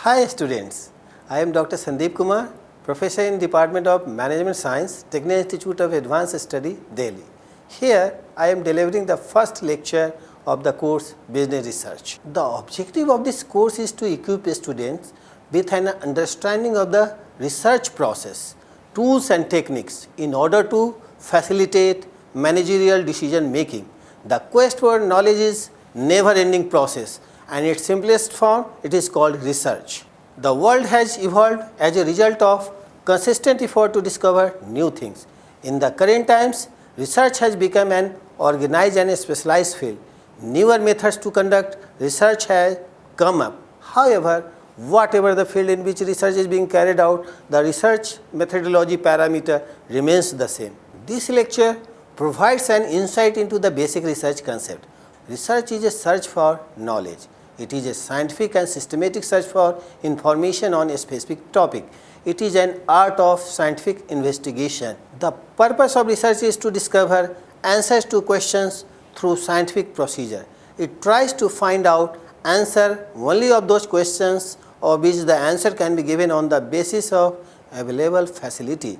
Hi students, I am Dr. Sandeep Kumar, Professor in Department of Management Science, Tecnia Institute of Advanced Study, Delhi. Here I am delivering the first lecture of the course Business Research. The objective of this course is to equip students with an understanding of the research process, tools and techniques in order to facilitate managerial decision making. The quest for knowledge is never-ending process, and its simplest form, it is called research. The world has evolved as a result of consistent effort to discover new things. In the current times, research has become an organized and specialized field. Newer methods to conduct research have come up. However, whatever the field in which research is being carried out, the research methodology parameter remains the same. This lecture provides an insight into the basic research concept. Research is a search for knowledge. It is a scientific and systematic search for information on a specific topic. It is an art of scientific investigation. The purpose of research is to discover answers to questions through scientific procedure. It tries to find out answer only of those questions of which the answer can be given on the basis of available facility.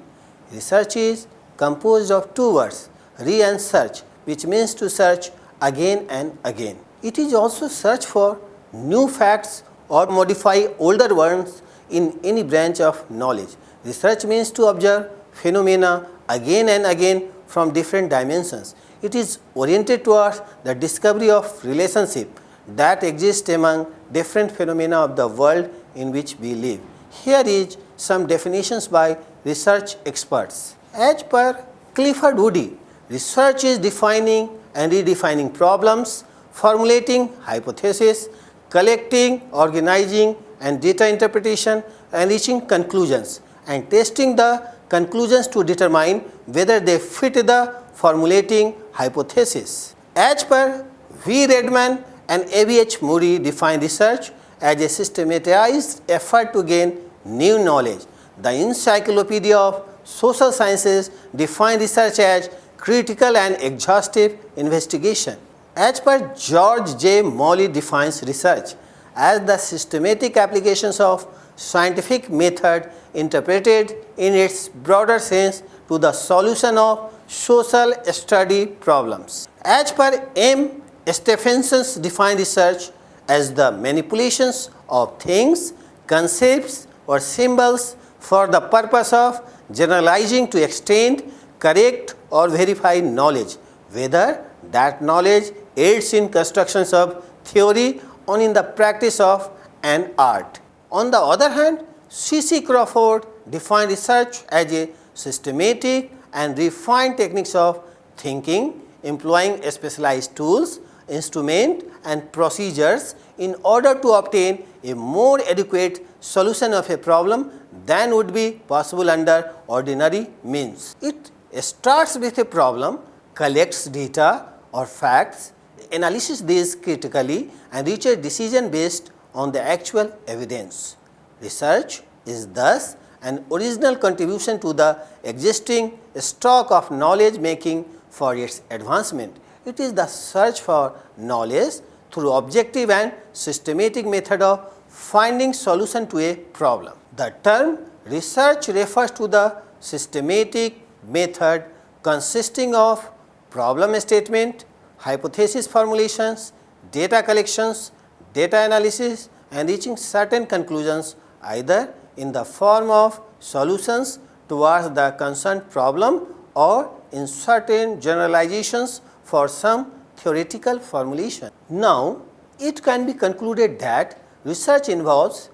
Research is composed of two words, re and search, which means to search again and again. It is also search for new facts or modify older ones in any branch of knowledge. Research means to observe phenomena again and again from different dimensions. It is oriented towards the discovery of relationship that exist among different phenomena of the world in which we live. Here is some definitions by research experts. As per Clifford Woody, research is defining and redefining problems, formulating hypotheses, collecting, organizing and data interpretation, and reaching conclusions, and testing the conclusions to determine whether they fit the formulating hypothesis. As per V. Redman and A.V.H. Moody define research as a systematized effort to gain new knowledge. The Encyclopedia of Social Sciences define research as critical and exhaustive investigation. As per George J. Morley defines research as the systematic applications of scientific method interpreted in its broader sense to the solution of social study problems. As per M. Stephenson defines research as the manipulations of things, concepts or symbols for the purpose of generalizing to extend, correct or verify knowledge, whether that knowledge aids in constructions of theory or in the practice of an art. On the other hand, C.C. Crawford defined research as a systematic and refined techniques of thinking, employing specialized tools, instruments and procedures in order to obtain a more adequate solution of a problem than would be possible under ordinary means. It starts with a problem, collects data or facts, analyzes these critically and reaches a decision based on the actual evidence. Research is thus an original contribution to the existing stock of knowledge making for its advancement. It is the search for knowledge through objective and systematic method of finding solution to a problem. The term research refers to the systematic method consisting of problem statement, hypothesis formulations, data collections, data analysis and reaching certain conclusions either in the form of solutions towards the concerned problem or in certain generalizations for some theoretical formulation. Now, it can be concluded that research involves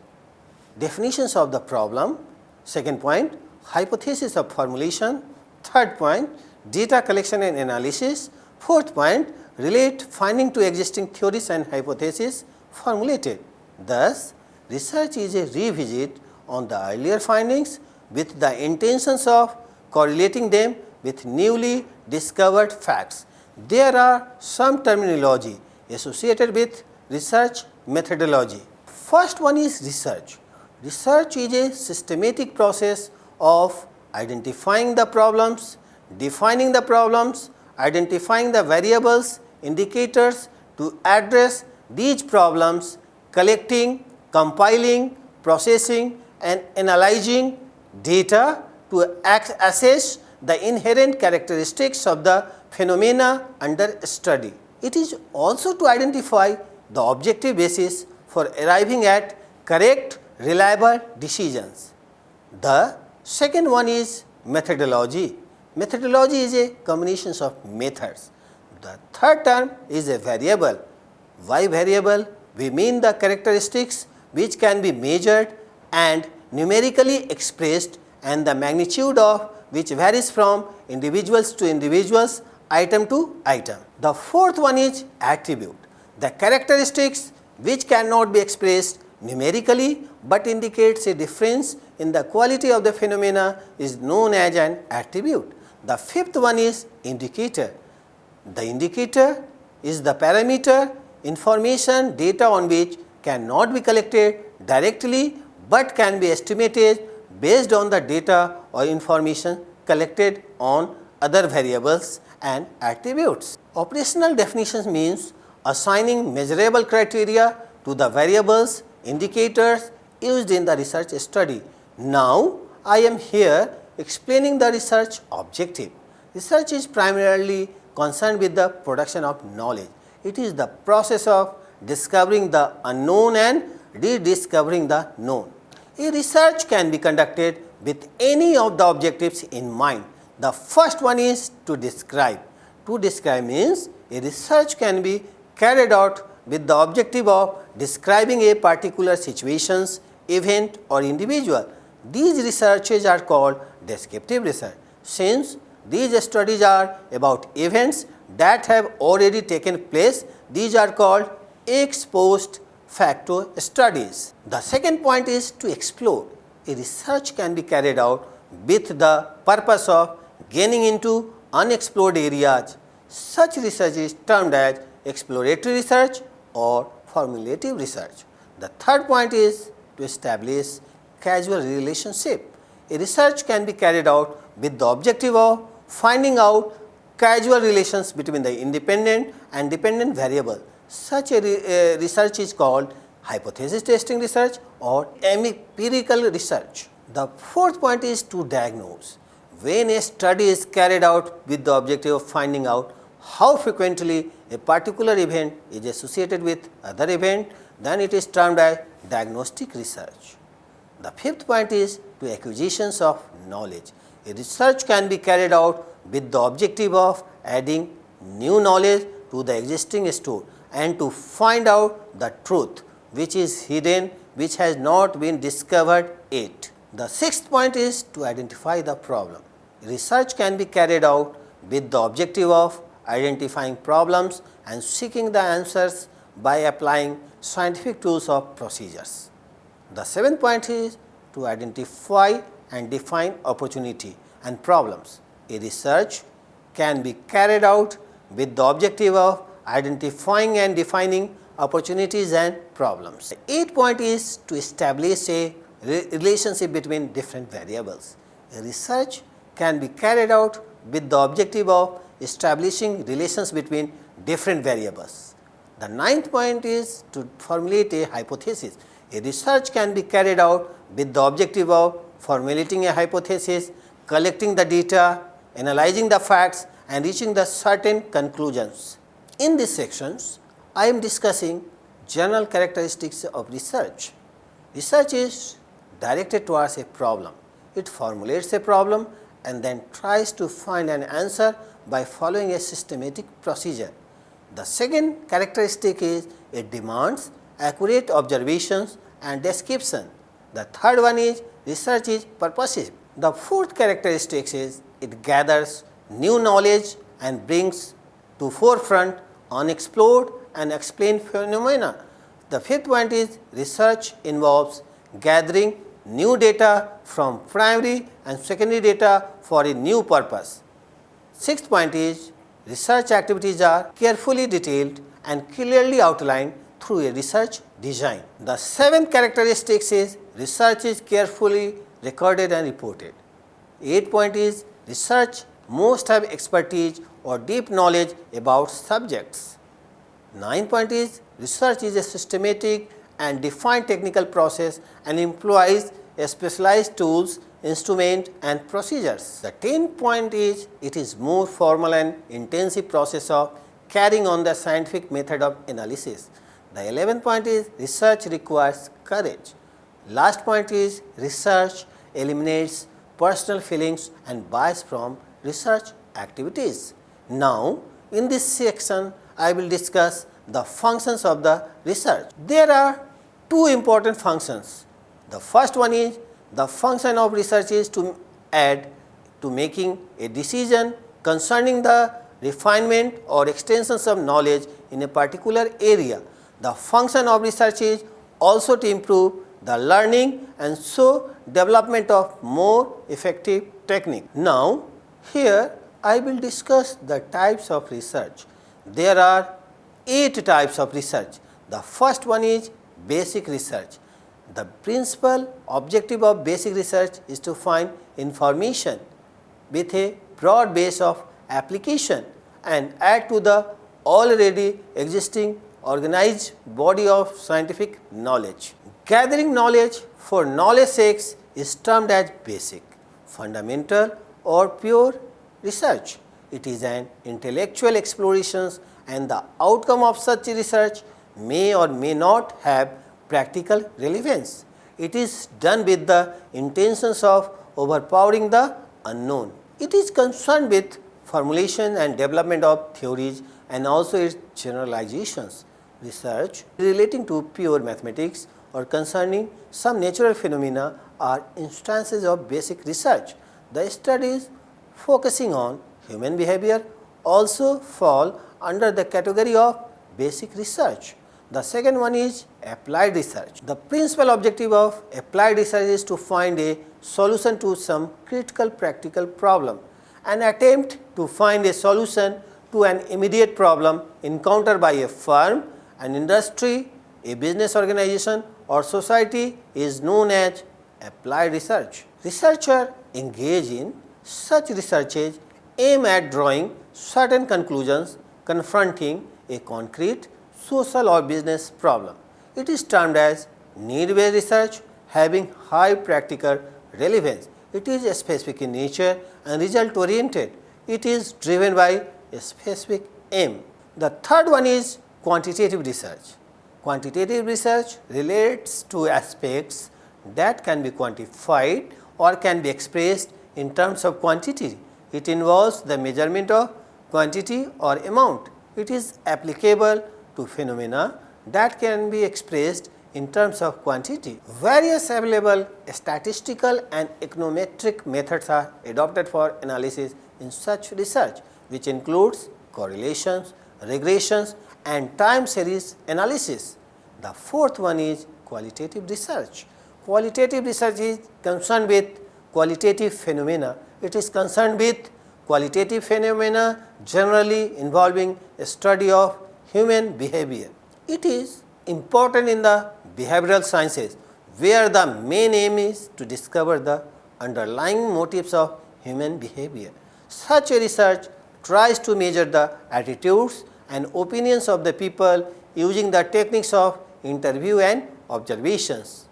definitions of the problem, second point, hypothesis of formulation, third point, data collection and analysis, fourth point, relate finding to existing theories and hypotheses formulated. Thus, research is a revisit on the earlier findings with the intentions of correlating them with newly discovered facts. There are some terminology associated with research methodology. First one is research. Research is a systematic process of identifying the problems, defining the problems, identifying the variables, indicators to address these problems, collecting, compiling, processing and analyzing data to assess the inherent characteristics of the phenomena under study. It is also to identify the objective basis for arriving at correct, reliable decisions. The second one is methodology. Methodology is a combination of methods. The third term is a variable. Why variable? We mean the characteristics which can be measured and numerically expressed, and the magnitude of which varies from individuals to individuals, item to item. The fourth one is attribute. The characteristics which cannot be expressed numerically but indicates a difference in the quality of the phenomena is known as an attribute. The fifth one is indicator. The indicator is the parameter, information, data on which cannot be collected directly but can be estimated based on the data or information collected on other variables and attributes. Operational definitions means assigning measurable criteria to the variables, indicators used in the research study. Now, I am here explaining the research objective. Research is primarily concerned with the production of knowledge. It is the process of discovering the unknown and rediscovering the known. A research can be conducted with any of the objectives in mind. The first one is to describe. To describe means a research can be carried out with the objective of describing a particular situations, event or individual. These researches are called descriptive research. Since these studies are about events that have already taken place, these are called ex post facto studies. The second point is to explore. A research can be carried out with the purpose of gaining into unexplored areas. Such research is termed as exploratory research or formulative research. The third point is to establish causal relationship. A research can be carried out with the objective of finding out causal relations between the independent and dependent variable. Such a research is called hypothesis testing research or empirical research. The fourth point is to diagnose. When a study is carried out with the objective of finding out how frequently a particular event is associated with other event, then it is termed as diagnostic research. The fifth point is to acquisitions of knowledge. A research can be carried out with the objective of adding new knowledge to the existing store and to find out the truth which is hidden, which has not been discovered yet. The sixth point is to identify the problem. Research can be carried out with the objective of identifying problems and seeking the answers by applying scientific tools or procedures. The seventh point is to identify and define opportunity and problems. A research can be carried out with the objective of identifying and defining opportunities and problems. The eighth point is to establish a relationship between different variables. A research can be carried out with the objective of establishing relations between different variables. The ninth point is to formulate a hypothesis. A research can be carried out with the objective of formulating a hypothesis, collecting the data, analyzing the facts and reaching the certain conclusions. In these sections, I am discussing general characteristics of research. Research is directed towards a problem. It formulates a problem and then tries to find an answer by following a systematic procedure. The second characteristic is it demands accurate observations and description. The third one is research is purposive. The fourth characteristic is it gathers new knowledge and brings to forefront unexplored and explained phenomena. The fifth point is research involves gathering new data from primary and secondary data for a new purpose. Sixth point is research activities are carefully detailed and clearly outlined through a research design. The seventh characteristic is research is carefully recorded and reported. Eighth point is research must have expertise or deep knowledge about subjects. Ninth point is research is a systematic and defined technical process and employs specialized tools, instrument and procedures. The 10th point is it is more formal and intensive process of carrying on the scientific method of analysis. The 11th point is research requires courage. Last point is research eliminates personal feelings and bias from research activities. Now, in this section, I will discuss the functions of the research. There are two important functions. The first one is the function of research is to add to making a decision concerning the refinement or extensions of knowledge in a particular area. The function of research is also to improve the learning and so development of more effective technique. Now, here I will discuss the types of research. There are 8 types of research. The first one is basic research. The principal objective of basic research is to find information with a broad base of application and add to the already existing organized body of scientific knowledge. Gathering knowledge for knowledge sake is termed as basic, fundamental or pure research. It is an intellectual exploration and the outcome of such research may or may not have practical relevance. It is done with the intentions of overpowering the unknown. It is concerned with formulation and development of theories and also its generalizations. Research relating to pure mathematics or concerning some natural phenomena are instances of basic research. The studies focusing on human behavior also fall under the category of basic research. The second one is applied research. The principal objective of applied research is to find a solution to some critical practical problem. An attempt to find a solution to an immediate problem encountered by a firm, an industry, a business organization or society is known as applied research. Researchers engaged in such researches aim at drawing certain conclusions confronting a concrete social or business problem. It is termed as need-based research having high practical relevance. It is specific in nature and result-oriented. It is driven by a specific aim. The third one is quantitative research. Quantitative research relates to aspects that can be quantified or can be expressed in terms of quantity. It involves the measurement of quantity or amount. It is applicable to phenomena that can be expressed in terms of quantity. Various available statistical and econometric methods are adopted for analysis in such research, which includes correlations, regressions and time series analysis. The fourth one is qualitative research. Qualitative research is concerned with qualitative phenomena. It is concerned with qualitative phenomena generally involving a study of human behavior. It is important in the behavioral sciences where the main aim is to discover the underlying motives of human behavior. Such a research tries to measure the attitudes and opinions of the people using the techniques of interview and observations.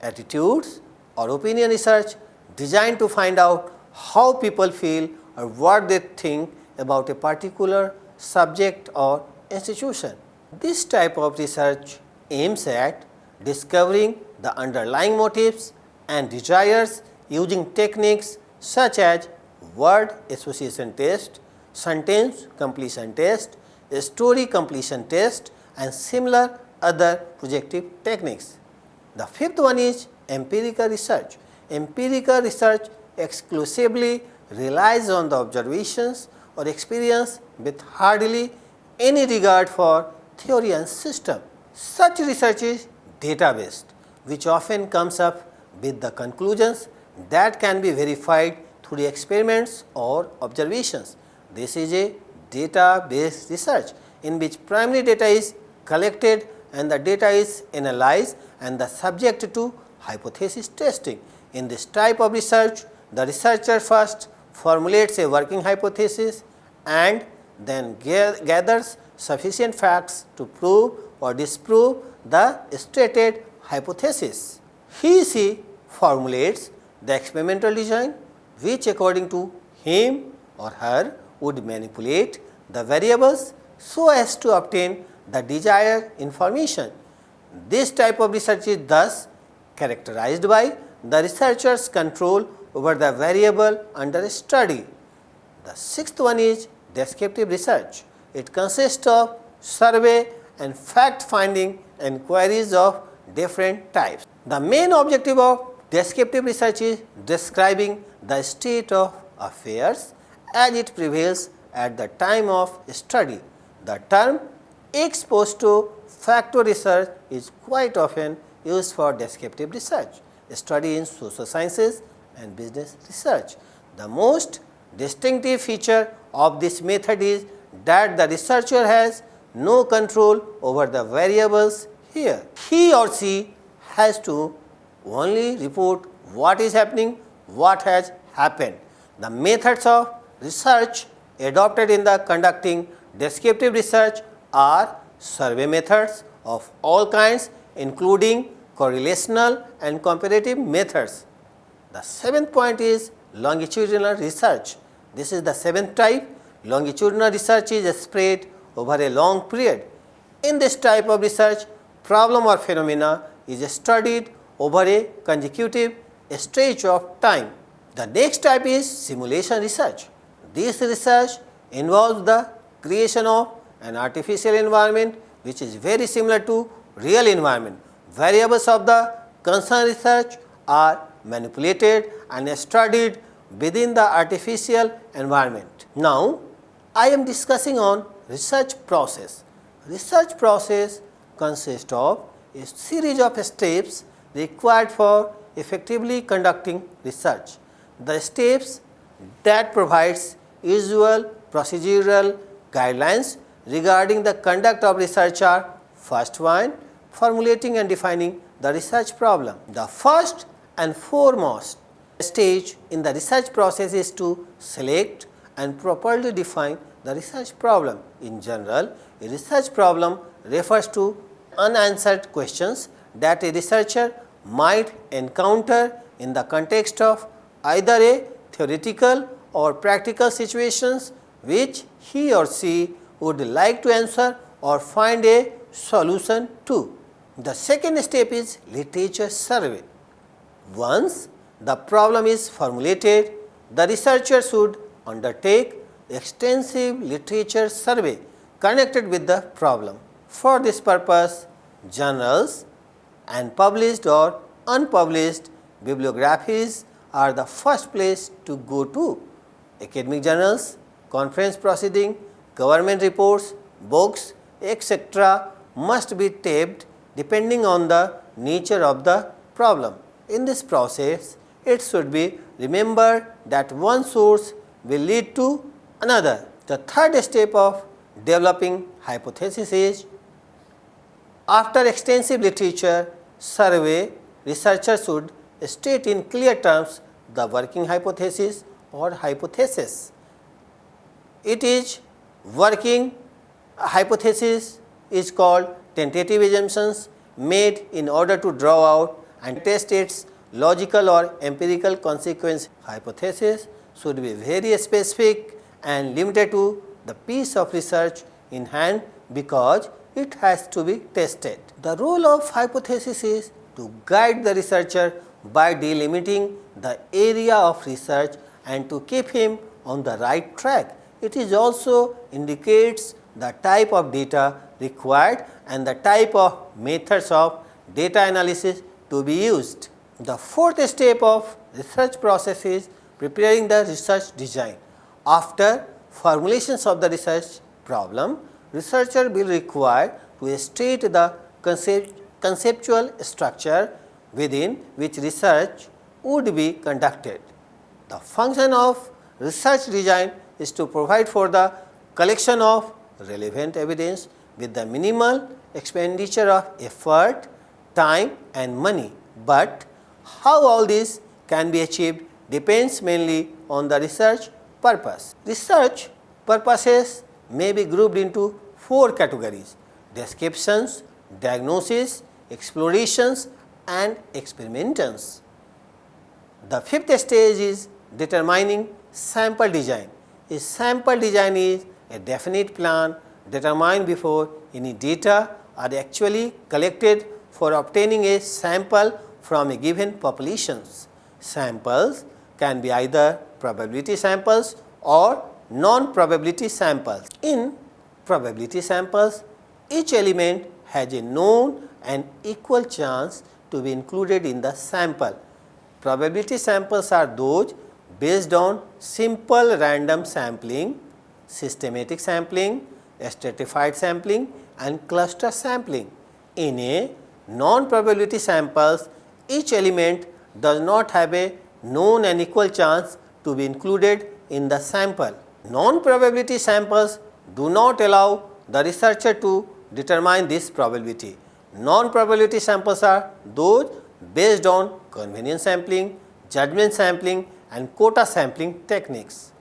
Attitudes or opinion research designed to find out how people feel or what they think about a particular subject or institution. This type of research aims at discovering the underlying motives and desires using techniques such as word association test, sentence completion test, story completion test and similar other projective techniques. The fifth one is empirical research. Empirical research exclusively relies on the observations or experience with hardly any regard for theory and system. Such research is data-based, which often comes up with the conclusions that can be verified through experiments or observations. This is a data-based research in which primary data is collected and the data is analyzed and the subject to hypothesis testing. In this type of research, the researcher first formulates a working hypothesis and then gathers sufficient facts to prove or disprove the stated hypothesis. She formulates the experimental design which according to him or her would manipulate the variables so as to obtain the desired information. This type of research is thus characterized by the researcher's control over the variable under study. The sixth one is descriptive research. It consists of survey and fact-finding inquiries of different types. The main objective of descriptive research is describing the state of affairs as it prevails at the time of study. The term ex post facto research is quite often used for descriptive research, study in social sciences and business research. The most distinctive feature of this method is that the researcher has no control over the variables here. He or she has to only report what is happening, what has happened. The methods of research adopted in the conducting descriptive research are survey methods of all kinds including correlational and comparative methods. The seventh point is longitudinal research. This is the seventh type. Longitudinal research is spread over a long period. In this type of research, problem or phenomena is studied over a consecutive stretch of time. The next type is simulation research. This research involves the creation of an artificial environment which is very similar to real environment. Variables of the concerned research are manipulated and studied within the artificial environment. Now, I am discussing on research process. Research process consists of a series of steps required for effectively conducting research. The steps that provides usual procedural guidelines regarding the conduct of research are: first one, formulating and defining the research problem. The first and foremost stage in the research process is to select and properly define the research problem. In general, a research problem refers to unanswered questions that a researcher might encounter in the context of either a theoretical or practical situations which he or she would like to answer or find a solution to. The second step is literature survey. Once the problem is formulated, the researcher should undertake extensive literature survey connected with the problem. For this purpose, journals and published or unpublished bibliographies are the first place to go to. Academic journals, conference proceedings, government reports, books, etc. must be tapped depending on the nature of the problem. In this process, it should be remembered that one source will lead to another. The third step of developing hypothesis is: after extensive literature survey, researchers should state in clear terms the working hypothesis or hypothesis. It is working hypothesis is called tentative assumptions made in order to draw out and test its logical or empirical consequence. Hypothesis should be very specific and limited to the piece of research in hand because it has to be tested. The role of hypothesis is to guide the researcher by delimiting the area of research and to keep him on the right track. It is also indicates the type of data required and the type of methods of data analysis to be used. The fourth step of research process is preparing the research design. After formulations of the research problem, researcher will require to state the conceptual structure within which research would be conducted. The function of research design is to provide for the collection of relevant evidence with the minimal expenditure of effort, time and money. But how all this can be achieved depends mainly on the research purpose. Research purposes may be grouped into four categories: descriptions, diagnosis, explorations and experimentations. The fifth stage is determining sample design. A sample design is a definite plan determined before any data are actually collected for obtaining a sample from a given population. Samples can be either probability samples or non-probability samples. In probability samples, each element has a known and equal chance to be included in the sample. Probability samples are those based on simple random sampling, systematic sampling, stratified sampling and cluster sampling. In a non-probability samples, each element does not have a known and equal chance to be included in the sample. Non-probability samples do not allow the researcher to determine this probability. Non-probability samples are those based on convenience sampling, judgment sampling and quota sampling techniques.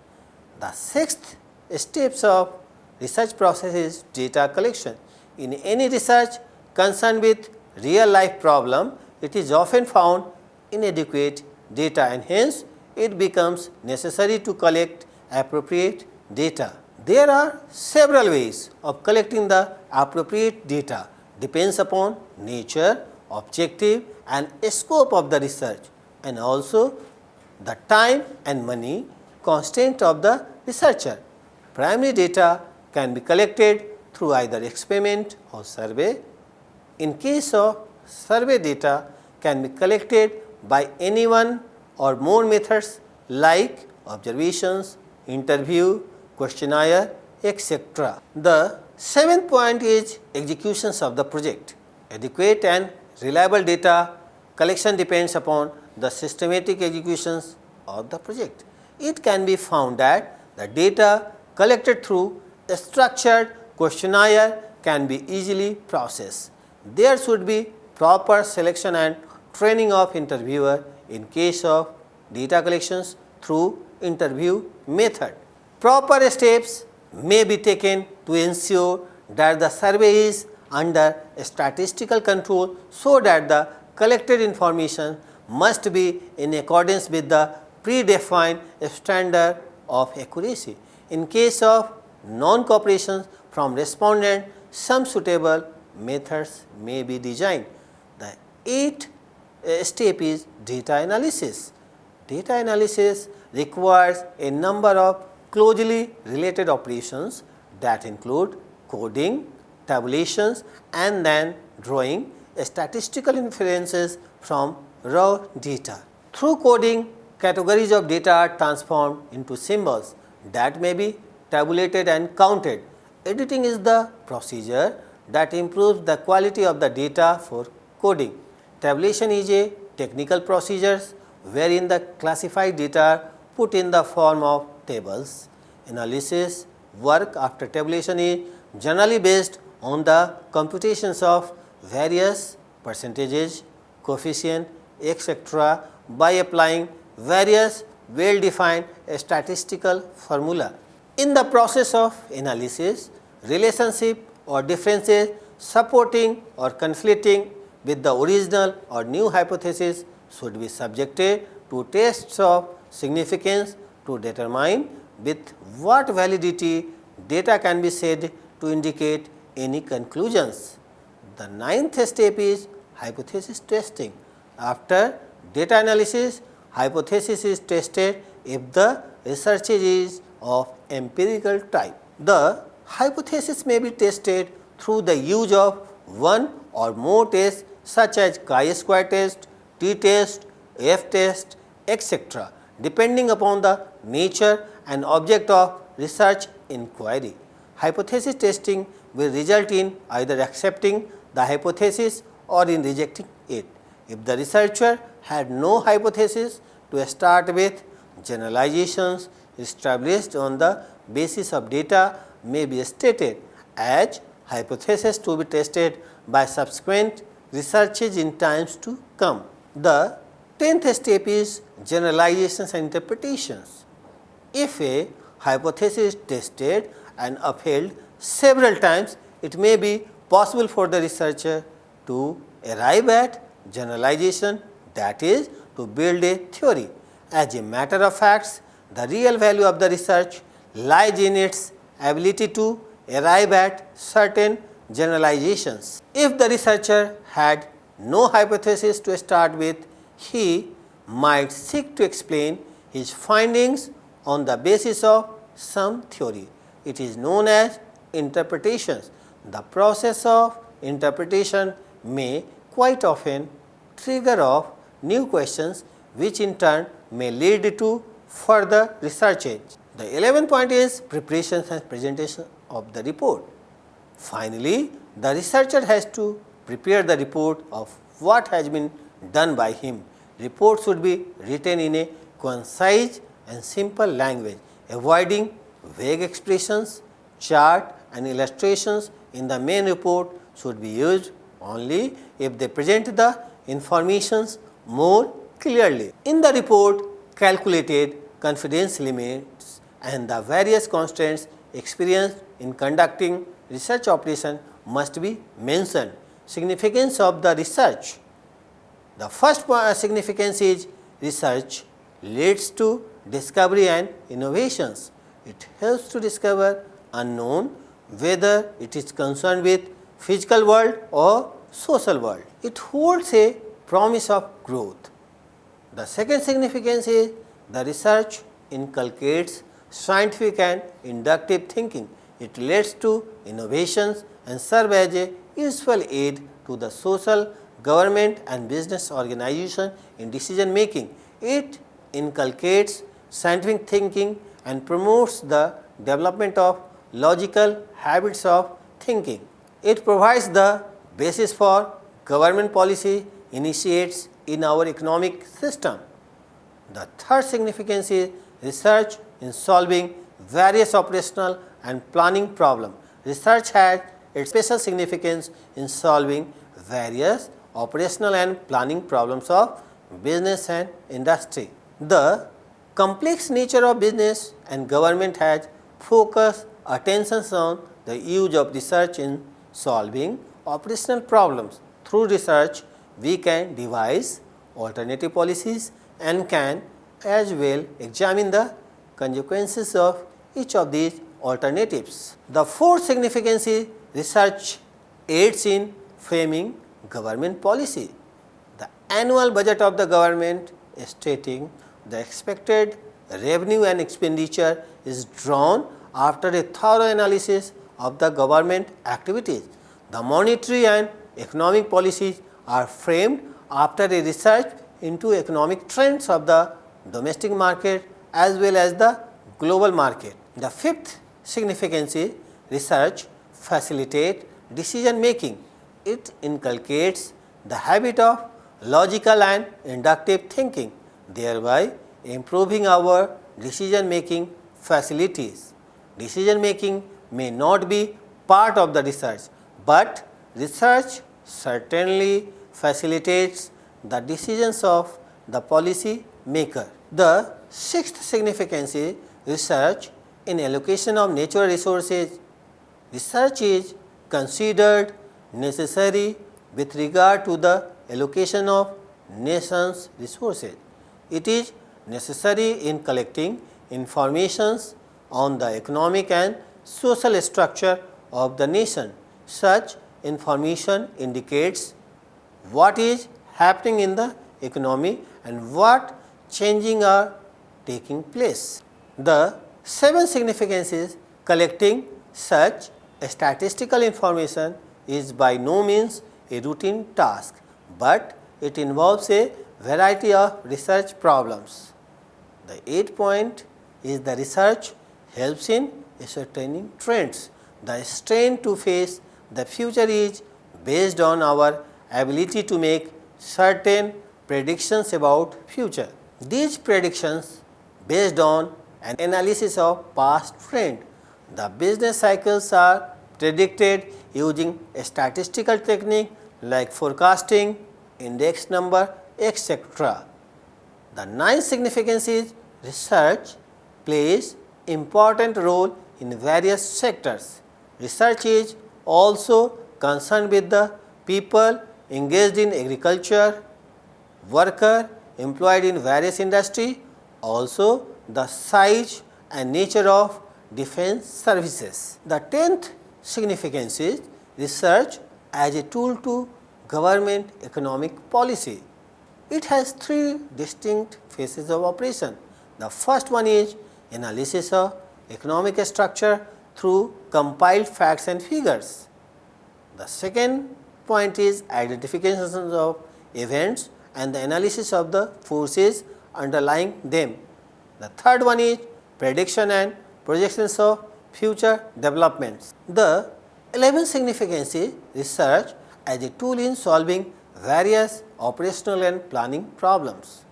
The sixth steps of research process is data collection. In any research concerned with real life problem, it is often found inadequate data and hence it becomes necessary to collect appropriate data. There are several ways of collecting the appropriate data, depends upon nature, objective and scope of the research and also the time and money constraint of the researcher. Primary data can be collected through either experiment or survey. In case of survey, data can be collected by any one or more methods like observations, interview, questionnaire, etc. The seventh point is executions of the project. Adequate and reliable data collection depends upon the systematic executions of the project. It can be found that the data collected through a structured questionnaire can be easily processed. There should be proper selection and training of interviewer in case of data collections through interview method. Proper steps may be taken to ensure that the survey is under statistical control so that the collected information must be in accordance with the predefined standard of accuracy. In case of non-cooperation from respondent, some suitable methods may be designed. The eighth step is data analysis. Data analysis requires a number of closely related operations that include coding, tabulations and then drawing statistical inferences from raw data. Through coding, categories of data are transformed into symbols that may be tabulated and counted. Editing is the procedure that improves the quality of the data for coding. Tabulation is a technical procedure wherein the classified data are put in the form of tables. Analysis work after tabulation is generally based on the computations of various percentages, coefficient, etc. by applying various well-defined statistical formula. In the process of analysis, relationship or differences supporting or conflicting with the original or new hypothesis should be subjected to tests of significance to determine with what validity data can be said to indicate any conclusions. The ninth step is hypothesis testing. After data analysis, hypothesis is tested if the research is of empirical type. The hypothesis may be tested through the use of one or more tests such as chi-square test, t-test, f-test, etc. depending upon the nature and object of research inquiry. Hypothesis testing will result in either accepting the hypothesis or in rejecting it. If the researcher had no hypothesis to start with, generalizations established on the basis of data may be stated as hypothesis to be tested by subsequent researches in times to come. The 10th step is generalizations and interpretations. If a hypothesis is tested and upheld several times, it may be possible for the researcher to arrive at generalization, that is, to build a theory. As a matter of fact, the real value of the research lies in its ability to arrive at certain generalizations. If the researcher had no hypothesis to start with, he might seek to explain his findings on the basis of some theory. It is known as interpretations. The process of interpretation may quite often trigger off new questions, which in turn may lead to further research. The 11th point is preparation and presentation of the report. Finally, the researcher has to prepare the report of what has been done by him. Report should be written in a concise and simple language, avoiding vague expressions. Chart and illustrations in the main report should be used only if they present the informations more clearly. In the report, calculated confidence limits and the various constraints experienced in conducting research operation must be mentioned. Significance of the research. The first significance is research leads to discovery and innovations. It helps to discover unknown, whether it is concerned with physical world or social world. It holds a promise of growth. The second significance is the research inculcates scientific and inductive thinking. It leads to innovations and serve as a useful aid to the social, government and business organization in decision making. It inculcates scientific thinking and promotes the development of logical habits of thinking. It provides the basis for government policy initiates in our economic system. The third significance is research in solving various operational and planning problems. Research has its special significance in solving various operational and planning problems of business and industry. The complex nature of business and government has focused attention on the use of research in solving operational problems. Through research, we can devise alternative policies and can as well examine the consequences of each of these alternatives. The fourth significance is research aids in framing government policy. The annual budget of the government stating the expected revenue and expenditure is drawn after a thorough analysis of the government activities. The monetary and economic policies are framed after a research into economic trends of the domestic market as well as the global market. The fifth significance is research facilitates decision making. It inculcates the habit of logical and inductive thinking, thereby improving our decision making facilities. Decision making may not be part of the research, but research certainly facilitates the decisions of the policy maker. The sixth significance is research in allocation of natural resources. Research is considered necessary with regard to the allocation of nation's resources. It is necessary in collecting informations on the economic and social structure of the nation. Such information indicates what is happening in the economy and what changing are taking place. The seventh significance is collecting such statistical information is by no means a routine task, but it involves a variety of research problems. The eighth point is the research helps in ascertaining trends. The strength to face the future is based on our ability to make certain predictions about future. These predictions based on an analysis of past trend. The business cycles are predicted using a statistical technique like forecasting, index number, etc. The ninth significance is research plays important role in various sectors. Research is also concerned with the people engaged in agriculture, worker employed in various industry, also the size and nature of defense services. The 10th significance is research as a tool to government economic policy. It has three distinct phases of operation. The first one is analysis of economic structure through compiled facts and figures. The second point is identification of events and the analysis of the forces underlying them. The third one is prediction and projections of future developments. The 11th significance is research as a tool in solving various operational and planning problems.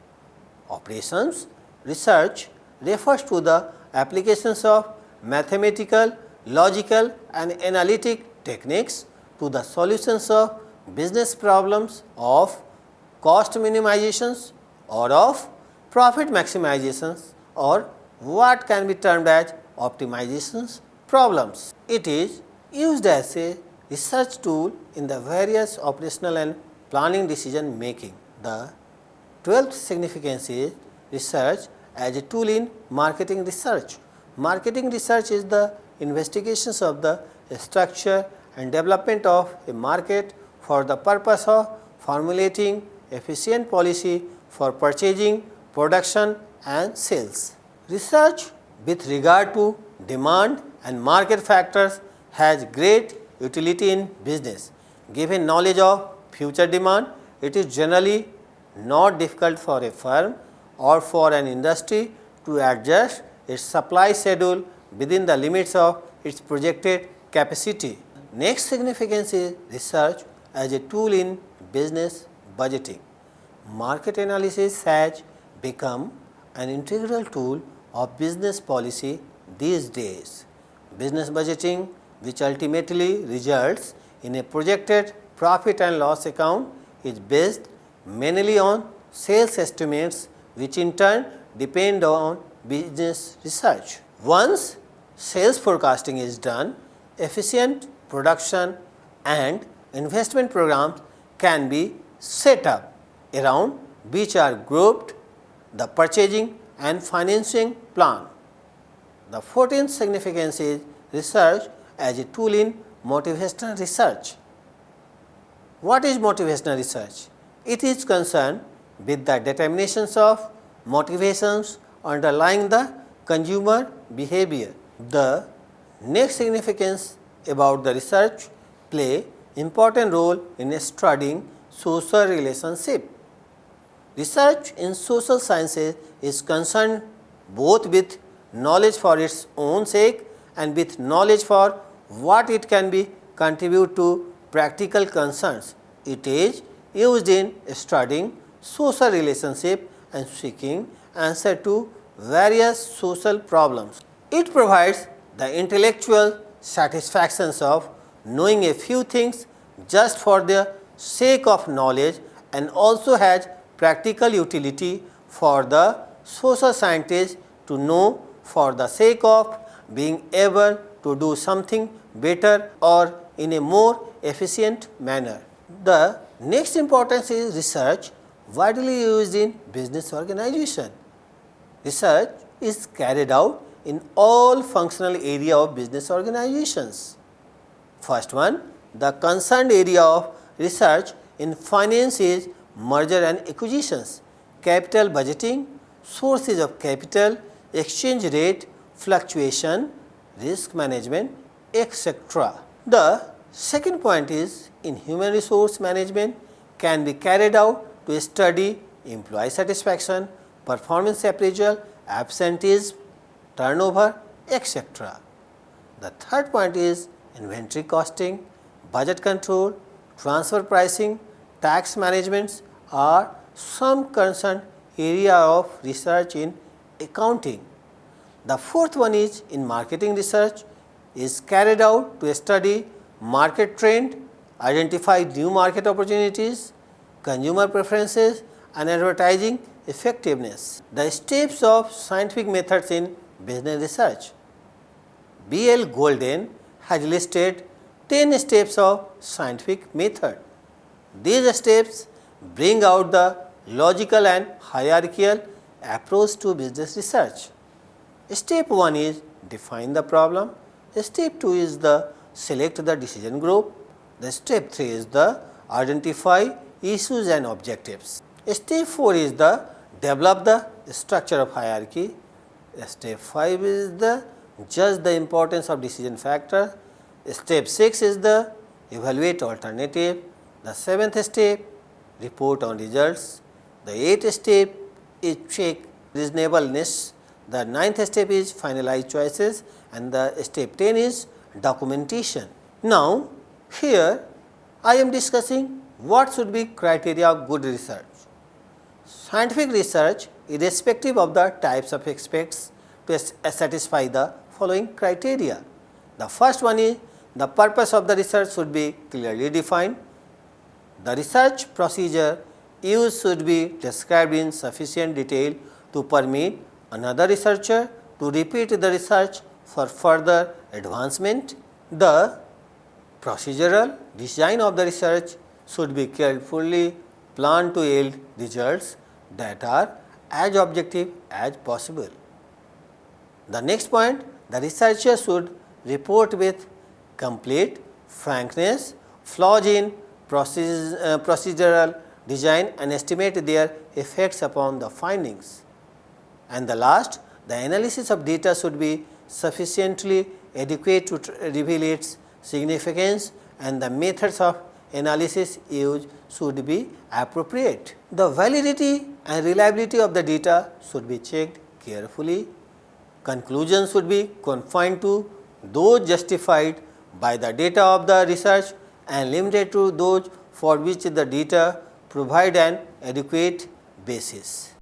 Operations research refers to the applications of mathematical, logical and analytic techniques to the solutions of business problems of cost minimizations or of profit maximizations or what can be termed as optimizations problems. It is used as a research tool in the various operational and planning decision making. The 12th significance is research as a tool in marketing research. Marketing research is the investigations of the structure and development of a market for the purpose of formulating efficient policy for purchasing, production and sales. Research with regard to demand and market factors has great utility in business. Given knowledge of future demand, it is generally not difficult for a firm or for an industry to adjust its supply schedule within the limits of its projected capacity. Next significance is research as a tool in business budgeting. Market analysis has become an integral tool of business policy these days. Business budgeting, which ultimately results in a projected profit and loss account, is based mainly on sales estimates, which in turn depend on business research. Once sales forecasting is done, efficient production and investment programs can be set up around which are grouped the purchasing and financing plan. The 14th significance is research as a tool in motivational research. What is motivational research? It is concerned with the determinations of motivations underlying the consumer behavior. The next significance about the research play important role in studying social relationship. Research in social sciences is concerned both with knowledge for its own sake and with knowledge for what it can be contribute to practical concerns. It is used in studying social relationship and seeking answer to various social problems. It provides the intellectual satisfactions of knowing a few things just for the sake of knowledge and also has practical utility for the social scientist to know for the sake of being able to do something better or in a more efficient manner. The next importance is research widely used in business organization. Research is carried out in all functional area of business organizations. First one, the concerned area of research in finance is merger and acquisitions, capital budgeting, sources of capital, exchange rate, fluctuation, risk management, etc. The second point is in human resource management can be carried out to study employee satisfaction, performance appraisal, absenteeism, turnover, etc. The third point is inventory costing, budget control, transfer pricing, tax management are some concerned area of research in accounting. The fourth one is in marketing research is carried out to study market trend, identify new market opportunities, consumer preferences and advertising effectiveness. The steps of scientific methods in business research. B. L. Golden has listed 10 steps of scientific method. These steps bring out the logical and hierarchical approach to business research. Step 1 is define the problem. Step 2 is the select the decision group. The step 3 is the identify issues and objectives. Step 4 is the develop the structure of hierarchy. Step 5 is the judge the importance of decision factor. Step 6 is the evaluate alternative. The 7th step report on results. The 8th step is check reasonableness. The 9th step is finalize choices, and the step 10 is documentation. Now, here I am discussing what should be criteria of good research. Scientific research, irrespective of the types of aspects, to satisfy the following criteria. The first one is the purpose of the research should be clearly defined. The research procedure used should be described in sufficient detail to permit another researcher to repeat the research for further advancement. The procedural design of the research should be carefully planned to yield results that are as objective as possible. The next point, the researcher should report with complete frankness flaws in procedural design and estimate their effects upon the findings. And the last, the analysis of data should be sufficiently adequate to reveal its significance, and the methods of analysis used should be appropriate. The validity and reliability of the data should be checked carefully. Conclusions should be confined to those justified by the data of the research and limited to those for which the data provide an adequate basis.